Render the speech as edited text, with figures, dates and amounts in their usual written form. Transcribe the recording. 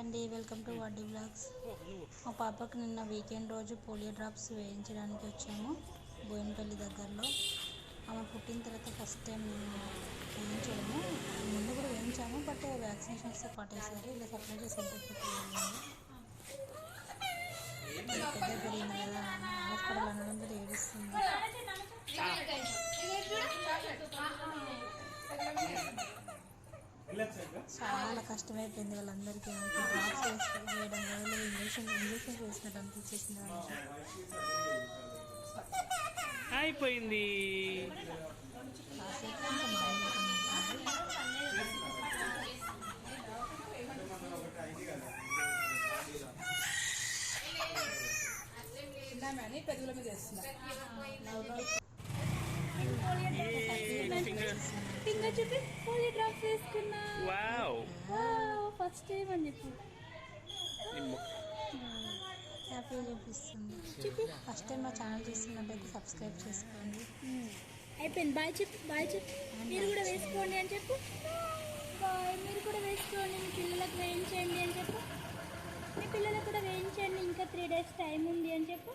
అండి, welcome to వాడి blogs. మా పాపకు నిన్న వీకెండ్ రోజు పోలియో డ్రాప్స్ వేయించడానికి వచ్చాము బోయినపల్లి దగ్గరలో. ఆమె పుట్టిన తర్వాత ఫస్ట్ టైం వేయించడము. ముందు కూడా వేయించాము, బట్ వ్యాక్సినేషన్స్తో పాటు వేసారు. ఇలా సపరేట్గా సెంటర్ పెట్టాము. పెద్ద పెరిగింది కదా, హాస్పిటల్ అనడంతో ఏడుస్తుంది. చాలా కష్టమైపోయింది వాళ్ళందరికీ. డ్రాప్స్ వేయడం వల్ల ఇంజక్షన్స్ వేసినట్టు అనిపించేసింది వాళ్ళకి. అయిపోయింది. పెద్దల మీద వేస్తున్నా. ఫింగర్ చూపి పోలియో డ్రాప్స్ వేసుకున్నా. ఫస్ట్ టైం అని చెప్పి హ్యాపీ చూపిస్తుంది. ఫస్ట్ టైం మా ఛానల్ చూస్తున్నట్టయితే సబ్స్క్రైబ్ చేసుకోండి. అయిపోయింది. బాయ్ చెప్పు, బాయ్ చెప్పు. మీరు కూడా వేసుకోండి అని చెప్పు. బాయ్, మీరు కూడా వేసుకోండి. మీ పిల్లలకు వేయించండి అని చెప్పు. మీ పిల్లలకు కూడా వేయించండి. ఇంకా 3 days టైం ఉంది అని చెప్పు.